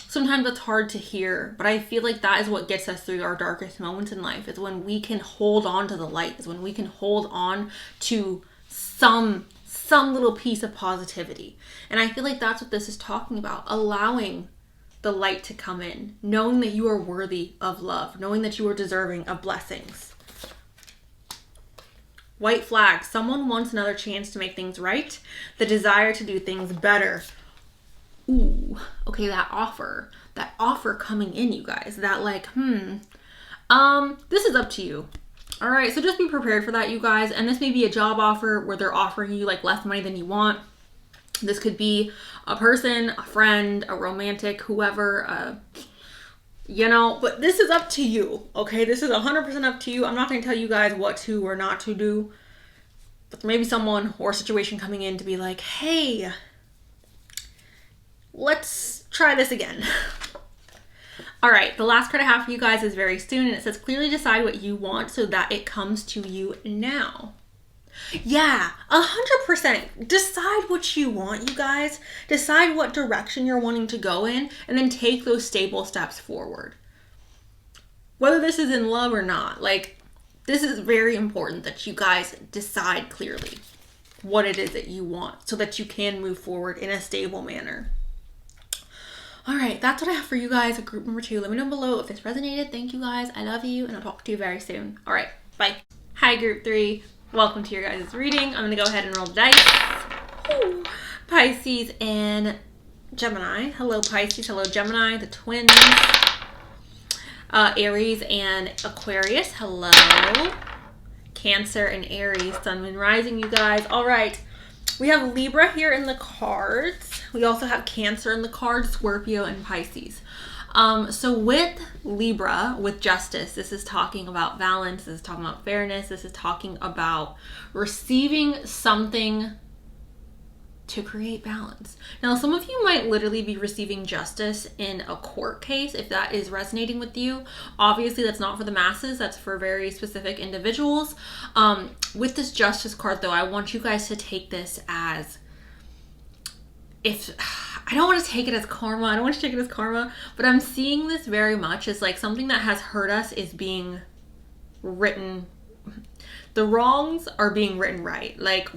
sometimes it's hard to hear, but I feel like that is what gets us through our darkest moments in life, is when we can hold on to the light, is when we can hold on to some little piece of positivity. And I feel like that's what this is talking about, allowing the light to come in, knowing that you are worthy of love, knowing that you are deserving of blessings. White flag, someone wants another chance to make things right, the desire to do things better. Ooh, okay, that offer coming in, you guys, that like, this is up to you. All right, so just be prepared for that, you guys. And this may be a job offer where they're offering you like less money than you want. This could be a person, a friend, a romantic, whoever, but this is up to you, okay? This is 100% up to you. I'm not going to tell you guys what to or not to do, but there may be someone or a situation coming in to be like, hey, let's try this again. All right, the last card I have for you guys is very soon, and it says, clearly decide what you want so that it comes to you now. Yeah, 100%. Decide what you want, you guys. Decide what direction you're wanting to go in, and then take those stable steps forward. Whether this is in love or not, like, this is very important that you guys decide clearly what it is that you want so that you can move forward in a stable manner. All right, that's what I have for you guys, group number 2. Let me know below if this resonated. Thank you guys. I love you, and I'll talk to you very soon. All right, bye. Hi, group 3. Welcome to your guys' reading. I'm going to go ahead and roll the dice. Ooh. Pisces and Gemini. Hello, Pisces. Hello, Gemini, the twins. Aries and Aquarius. Hello. Cancer and Aries. Sun, Moon, Rising, you guys. All right. We have Libra here in the cards. We also have Cancer in the cards, Scorpio, and Pisces. So with Libra, with justice, this is talking about balance. This is talking about fairness. This is talking about receiving something to create balance. Now, some of you might literally be receiving justice in a court case if that is resonating with you. Obviously, that's not for the masses. That's for very specific individuals. With this justice card, though, I want you guys to take this as I don't want to take it as karma. I don't want to take it as karma, but I'm seeing this very much as like something that has hurt us is being written. The wrongs are being written right. Like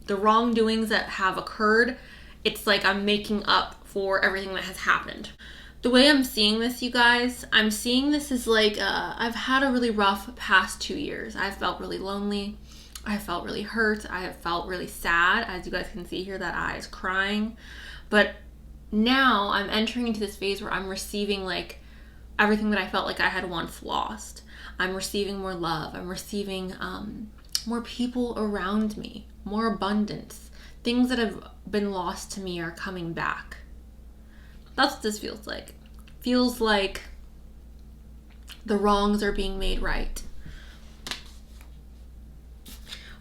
the wrongdoings that have occurred, it's like I'm making up for everything that has happened. The way I'm seeing this, you guys, I'm seeing this as like I've had a really rough past 2 years. I've felt really lonely. I felt really hurt. I have felt really sad. As you guys can see here, that eye is crying. But now I'm entering into this phase where I'm receiving like everything that I felt like I had once lost. I'm receiving more love. I'm receiving more people around me, more abundance. Things that have been lost to me are coming back. That's what this feels like. Feels like the wrongs are being made right.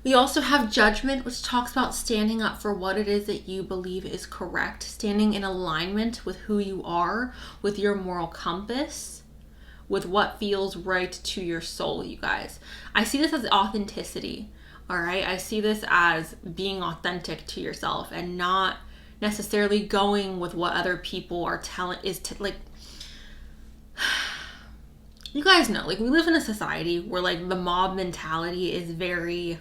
We also have Judgment, which talks about standing up for what it is that you believe is correct, standing in alignment with who you are, with your moral compass, with what feels right to your soul, you guys. I see this as authenticity, all right? I see this as being authentic to yourself and not necessarily going with what other people are telling like, you guys know, like, we live in a society where, like, the mob mentality is very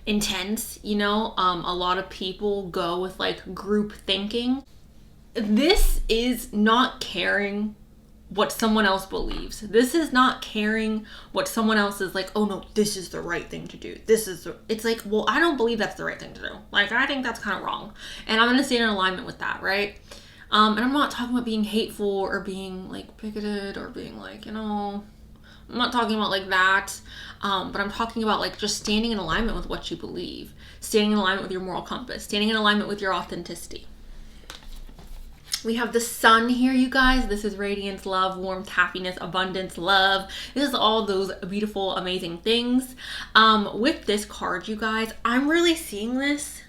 intense, you know? A lot of people go with, like, group thinking. This is not caring what someone else believes. This is not caring what someone else is like, oh no, this is the right thing to do. It's like, well, I don't believe that's the right thing to do. Like, I think that's kind of wrong. And I'm going to stay in alignment with that, right? And I'm not talking about being hateful or being, like, bigoted or being, like, you know, I'm not talking about, like, that. But I'm talking about, like, just standing in alignment with what you believe. Standing in alignment with your moral compass. Standing in alignment with your authenticity. We have the sun here, you guys. This is radiance, love, warmth, happiness, abundance, love. This is all those beautiful, amazing things. With this card, you guys, I'm really seeing this.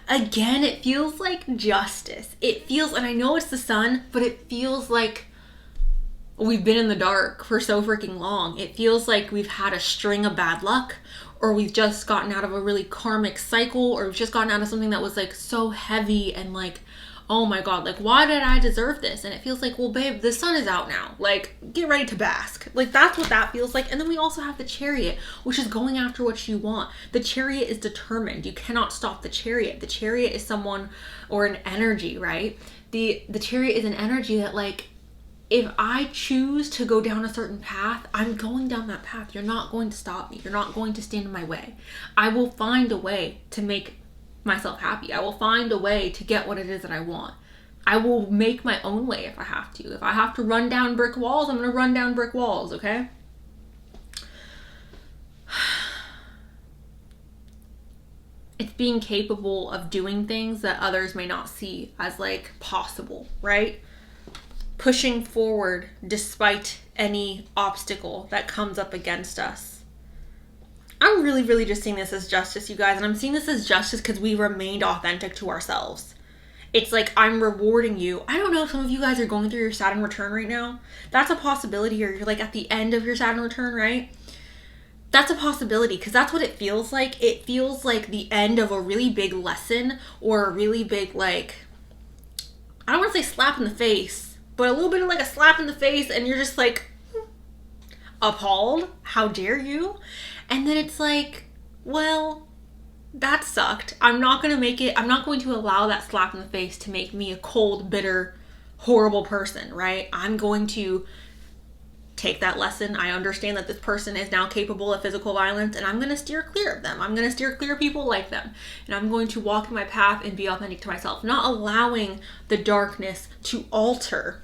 Again, it feels like justice. It feels, and I know it's the sun, but it feels like we've been in the dark for so freaking long. It feels like we've had a string of bad luck, or we've just gotten out of a really karmic cycle, or we've just gotten out of something that was, like, so heavy and, like, oh my God, like, why did I deserve this? And it feels like, well, babe, the sun is out now. Like, get ready to bask. Like, that's what that feels like. And then we also have the Chariot, which is going after what you want. The Chariot is determined. You cannot stop the Chariot. The Chariot is someone or an energy, right? The Chariot is an energy that, like, if I choose to go down a certain path, I'm going down that path. You're not going to stop me. You're not going to stand in my way. I will find a way to make myself happy. I will find a way to get what it is that I want. I will make my own way if I have to. If I have to run down brick walls, I'm going to run down brick walls, okay? It's being capable of doing things that others may not see as, like, possible, right? Pushing forward despite any obstacle that comes up against us. I'm really, really just seeing this as justice, you guys. And I'm seeing this as justice because we remained authentic to ourselves. It's like, I'm rewarding you. I don't know if some of you guys are going through your Saturn return right now. That's a possibility. Or you're, like, at the end of your Saturn return, right? That's a possibility because that's what it feels like. It feels like the end of a really big lesson or a really big, like, I don't want to say slap in the face, but a little bit of, like, a slap in the face, and you're just, like, appalled. How dare you? And then it's like, well, that sucked. I'm not going to allow that slap in the face to make me a cold, bitter, horrible person, right? I'm going to take that lesson. I understand that this person is now capable of physical violence, and I'm going to steer clear of them. I'm going to steer clear of people like them. And I'm going to walk in my path and be authentic to myself, not allowing the darkness to alter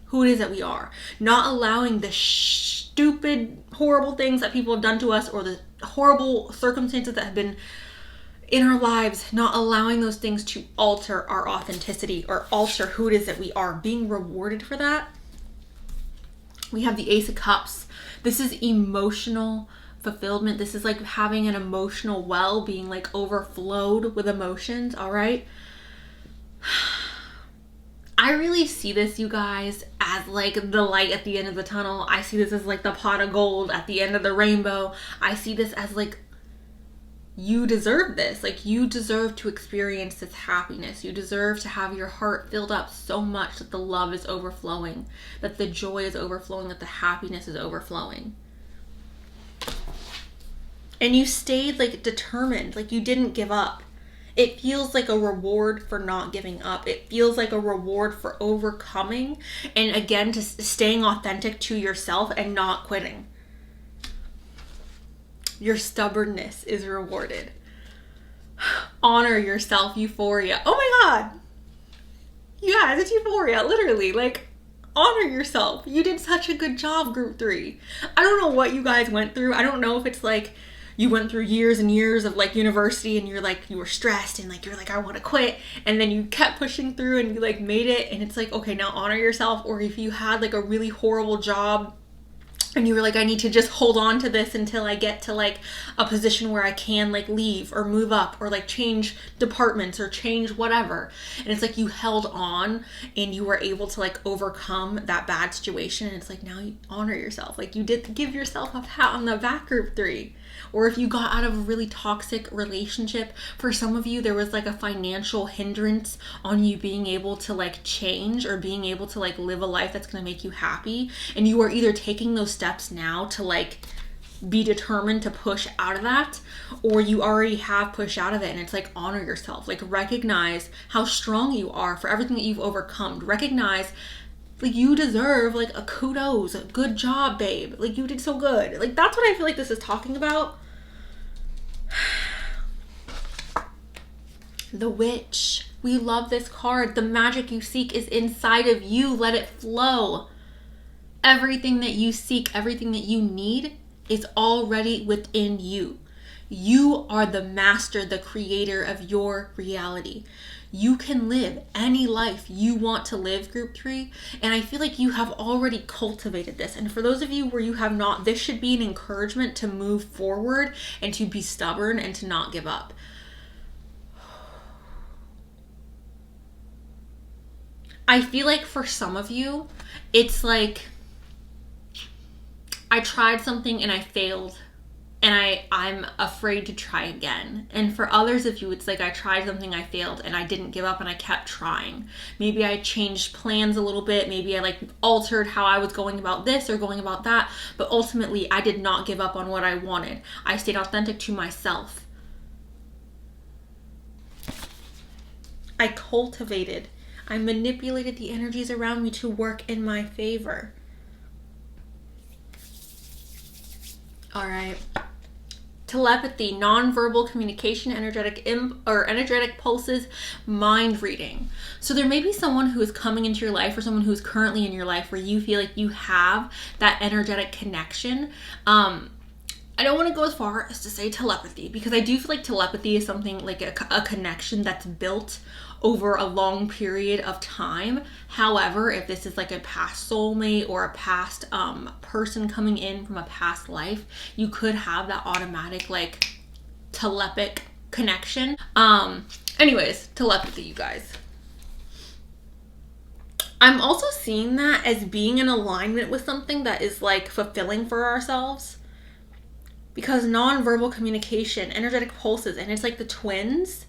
who it is that we are, not allowing the stupid, horrible things that people have done to us or the horrible circumstances that have been in our lives, not allowing those things to alter our authenticity or alter who it is that we are, being rewarded for that. We have the Ace of Cups. This is emotional fulfillment. This is like having an emotional well, being, like, overflowed with emotions, all right? I really see this, you guys, as, like, the light at the end of the tunnel. I see this as, like, the pot of gold at the end of the rainbow. I see this as, like, you deserve this. Like, you deserve to experience this happiness. You deserve to have your heart filled up so much that the love is overflowing, that the joy is overflowing, that the happiness is overflowing. And you stayed, like, determined. Like, you didn't give up. It feels like a reward for not giving up. It feels like a reward for overcoming and, again, just staying authentic to yourself and not quitting. Your stubbornness is rewarded. Honor yourself, Euphoria. Oh my God. You guys, it's Euphoria, literally. Like, honor yourself. You did such a good job, group 3. I don't know what you guys went through. I don't know if it's like you went through years and years of like university and you're like, you were stressed and like, you're like, I want to quit. And then you kept pushing through and you like made it. And it's like, okay, now honor yourself. Or if you had like a really horrible job and you were like, I need to just hold on to this until I get to like a position where I can like leave or move up or like change departments or change whatever. And it's like you held on and you were able to like overcome that bad situation. And it's like, now you honor yourself. Like you did give yourself a pat on the back, group 3. Or if you got out of a really toxic relationship, for some of you, there was like a financial hindrance on you being able to like change or being able to like live a life that's going to make you happy. And you are either taking those steps now to like be determined to push out of that, or you already have pushed out of it. And it's like, honor yourself, like recognize how strong you are for everything that you've overcome. Recognize like you deserve like a kudos, a good job, babe. Like you did so good. Like that's what I feel like this is talking about. The Witch. We love this card. The magic you seek is inside of you. Let it flow. Everything that you seek, everything that you need is already within you. You are the master, the creator of your reality. You can live any life you want to live, group 3. And I feel like you have already cultivated this. And for those of you where you have not, this should be an encouragement to move forward and to be stubborn and to not give up. I feel like for some of you, it's like, I tried something and I failed. And I'm afraid to try again. And for others of you, it's like I tried something, I failed, and I didn't give up and I kept trying. Maybe I changed plans a little bit. Maybe I like altered how I was going about this or going about that. But ultimately, I did not give up on what I wanted. I stayed authentic to myself. I cultivated. I manipulated the energies around me to work in my favor. All right. Telepathy, nonverbal communication, energetic pulses, mind reading. So there may be someone who is coming into your life or someone who is currently in your life where you feel like you have that energetic connection. I don't want to go as far as to say telepathy, because I do feel like telepathy is something like a connection that's built over a long period of time. However, if this is like a past soulmate or a past person coming in from a past life, you could have that automatic like telepathic connection. Anyways, telepathy, you guys. I'm also seeing that as being in alignment with something that is like fulfilling for ourselves. Because nonverbal communication, energetic pulses, and it's like the twins.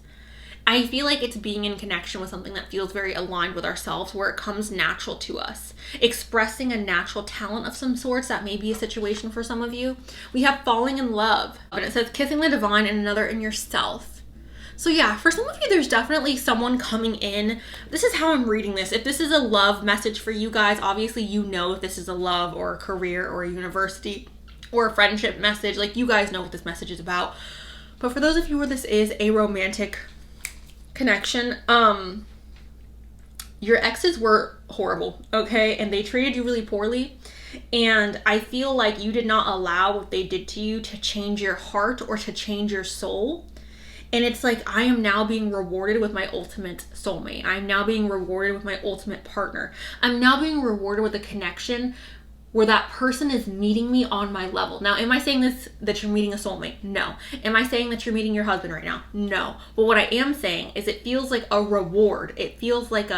I feel like it's being in connection with something that feels very aligned with ourselves, where it comes natural to us. Expressing a natural talent of some sorts, that may be a situation for some of you. We have falling in love. And it says kissing the divine and another in yourself. So yeah, for some of you, there's definitely someone coming in. This is how I'm reading this. If this is a love message for you guys, obviously you know if this is a love or a career or a university or a friendship message. Like, you guys know what this message is about. But for those of you where this is a romantic connection, your exes were horrible, okay? And they treated you really poorly. And I feel like you did not allow what they did to you to change your heart or to change your soul. And it's like, I am now being rewarded with my ultimate soulmate. I'm now being rewarded with my ultimate partner. I'm now being rewarded with a connection where that person is meeting me on my level. Now, am I saying this, that you're meeting a soulmate? No. Am I saying that you're meeting your husband right now? No. But what I am saying is it feels like a reward. It feels like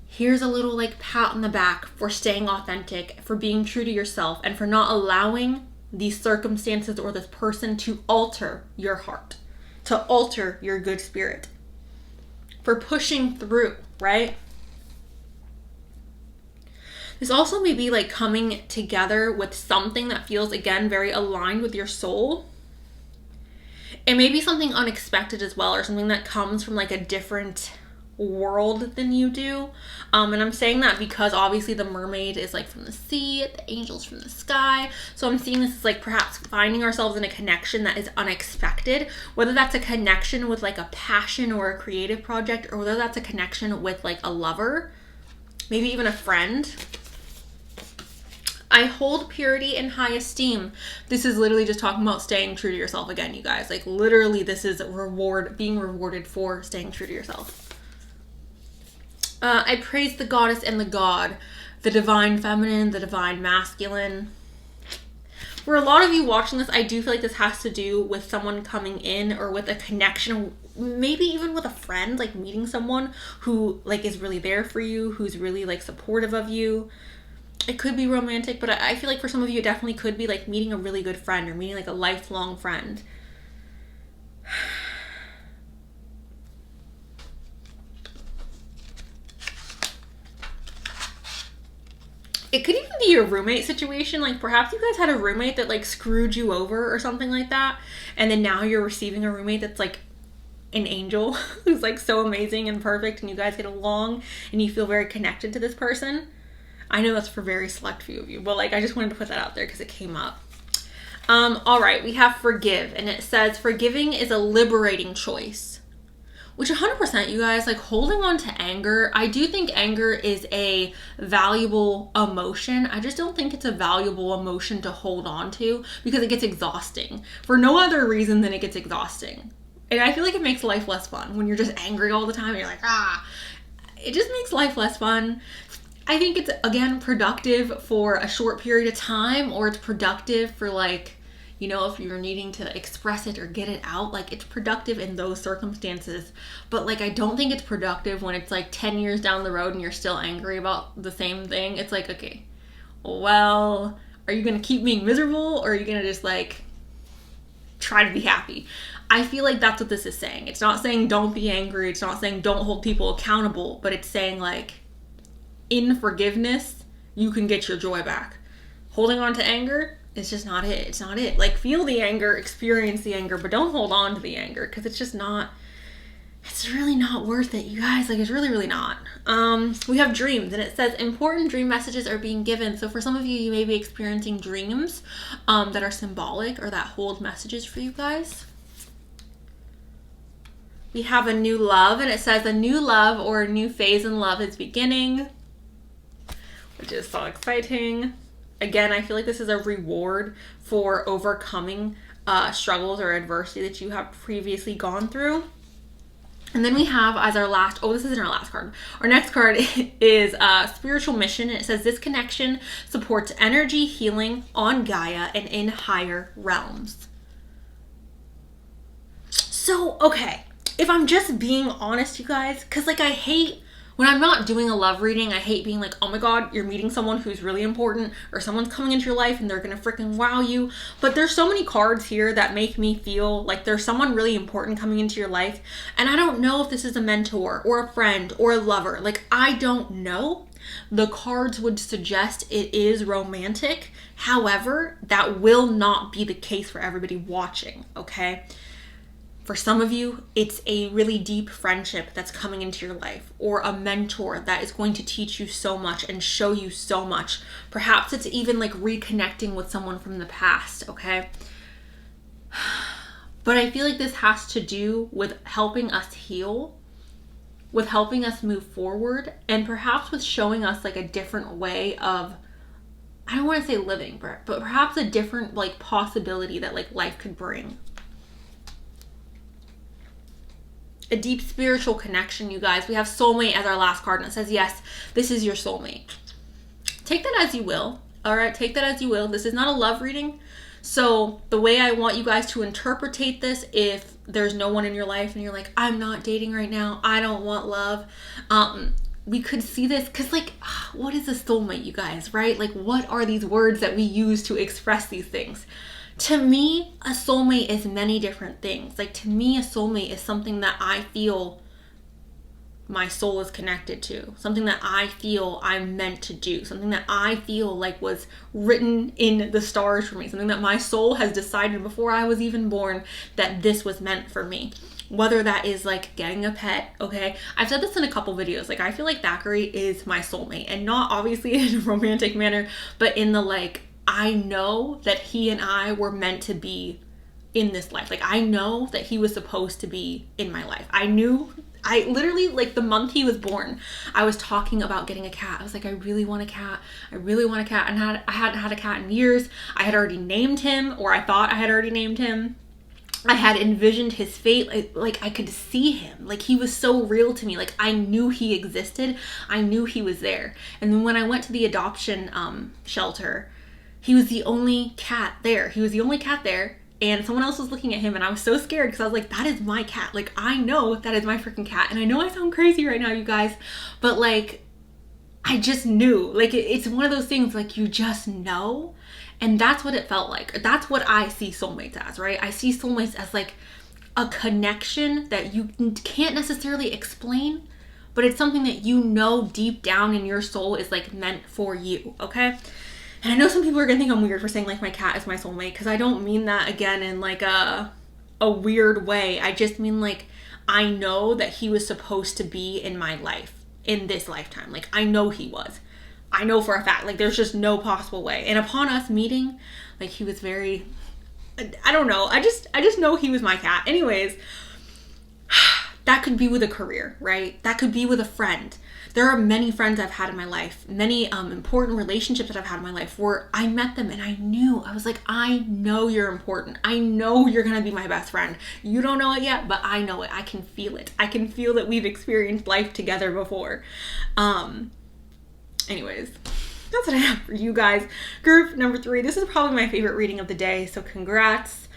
here's a little like pat on the back for staying authentic, for being true to yourself, and for not allowing these circumstances or this person to alter your heart, to alter your good spirit, for pushing through, right? This also may be like coming together with something that feels, again, very aligned with your soul. It may be something unexpected as well, or something that comes from like a different world than you do. And I'm saying that because obviously the mermaid is like from the sea, the angel's from the sky. So I'm seeing this as like perhaps finding ourselves in a connection that is unexpected, whether that's a connection with like a passion or a creative project, or whether that's a connection with like a lover. maybe even a friend. I hold purity in high esteem. This is literally just talking about staying true to yourself again, you guys. Like literally this is being rewarded for staying true to yourself. I praise the goddess and the god, the divine feminine, the divine masculine. For a lot of you watching this, I do feel like this has to do with someone coming in or with a connection, maybe even with a friend, like meeting someone who like is really there for you, who's really like supportive of you. It could be romantic, but I feel like for some of you, it definitely could be like meeting a really good friend or meeting like a lifelong friend. It could even be a roommate situation. Like perhaps you guys had a roommate that like screwed you over or something like that. And then now you're receiving a roommate that's like an angel who's like so amazing and perfect and you guys get along and you feel very connected to this person. I know that's for very select few of you, but like I just wanted to put that out there because it came up. All right, we have forgive, and it says forgiving is a liberating choice, which 100%, you guys, like holding on to anger. I do think anger is a valuable emotion. I just don't think it's a valuable emotion to hold on to because it gets exhausting for no other reason than it gets exhausting. And I feel like it makes life less fun when you're just angry all the time. And you're like, it just makes life less fun. I think it's, again, productive for a short period of time, or it's productive for like, you know, if you're needing to express it or get it out, like it's productive in those circumstances. But like, I don't think it's productive when it's like 10 years down the road and you're still angry about the same thing. It's like, okay, well, are you going to keep being miserable or are you going to just like try to be happy? I feel like that's what this is saying. It's not saying don't be angry. It's not saying don't hold people accountable, but it's saying like in forgiveness, you can get your joy back. Holding on to anger, it's just not it. It's not it. Like feel the anger, experience the anger, but don't hold on to the anger because it's just not, it's really not worth it, you guys. Like it's really, really not. We have dreams, and it says important dream messages are being given. So for some of you, you may be experiencing dreams that are symbolic or that hold messages for you guys. We have a new love, and it says a new love or a new phase in love is beginning, which is so exciting. Again, I feel like this is a reward for overcoming struggles or adversity that you have previously gone through. And then we have as our last, this isn't our last card. Our next card is spiritual mission. And it says this connection supports energy healing on Gaia and in higher realms. So, okay, if I'm just being honest, you guys, because like I hate, when I'm not doing a love reading, I hate being like, oh my God, you're meeting someone who's really important or someone's coming into your life and they're going to freaking wow you. But there's so many cards here that make me feel like there's someone really important coming into your life. And I don't know if this is a mentor or a friend or a lover. Like, I don't know. The cards would suggest it is romantic. However, that will not be the case for everybody watching, okay? For some of you, it's a really deep friendship that's coming into your life, or a mentor that is going to teach you so much and show you so much. Perhaps it's even like reconnecting with someone from the past, okay? But I feel like this has to do with helping us heal, with helping us move forward, and perhaps with showing us like a different way of, I don't want to say living, but perhaps a different like possibility that like life could bring. A deep spiritual connection, you guys. We have soulmate as our last card, and it says, yes, this is your soulmate. Take that as you will. All right, take that as you will. This is not a love reading. So the way I want you guys to interpretate this, if there's no one in your life and you're like, I'm not dating right now, I don't want love, we could see this because like, what is a soulmate, you guys, right? Like, what are these words that we use to express these things? To me, a soulmate is many different things. Like, to me, a soulmate is something that I feel my soul is connected to. Something that I feel I'm meant to do. Something that I feel like was written in the stars for me. Something that my soul has decided before I was even born that this was meant for me. Whether that is like getting a pet, okay? I've said this in a couple videos. Like, I feel like Thackeray is my soulmate. And not obviously in a romantic manner, but in the like, I know that he and I were meant to be in this life. Like, I know that he was supposed to be in my life. I knew I literally, like, the month he was born, I was talking about getting a cat. I was like, I really want a cat. I really want a cat. And I hadn't had a cat in years. I had already named him, or I thought I had already named him. I had envisioned his fate. Like, I could see him. Like, he was so real to me. Like, I knew he existed. I knew he was there. And then when I went to the adoption shelter, he was the only cat there. He was the only cat there. And someone else was looking at him, and I was so scared because I was like, that is my cat. Like, I know that is my freaking cat. And I know I sound crazy right now, you guys, but like, I just knew. Like, it's one of those things, like, you just know. And that's what it felt like. That's what I see soulmates as, right? I see soulmates as like a connection that you can't necessarily explain, but it's something that you know deep down in your soul is like meant for you, okay? And I know some people are gonna think I'm weird for saying like my cat is my soulmate, because I don't mean that again in like a weird way. I just mean like, I know that he was supposed to be in my life in this lifetime. Like, I know he was. I know for a fact, like, there's just no possible way. And upon us meeting, like, he was very, I don't know. I just know he was my cat. Anyways, that could be with a career, right? That could be with a friend. There are many friends I've had in my life, many important relationships that I've had in my life where I met them and I knew, I was like, I know you're important. I know you're going to be my best friend. You don't know it yet, but I know it. I can feel it. I can feel that we've experienced life together before. Anyways, that's what I have for you guys. Group number 3. This is probably my favorite reading of the day, so congrats.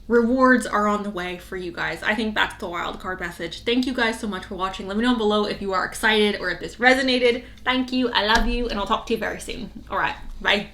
Rewards are on the way for you guys. I think that's the wild card message. Thank you guys so much for watching. Let me know below if you are excited or if this resonated. Thank you. I love you, and I'll talk to you very soon. All right. Bye.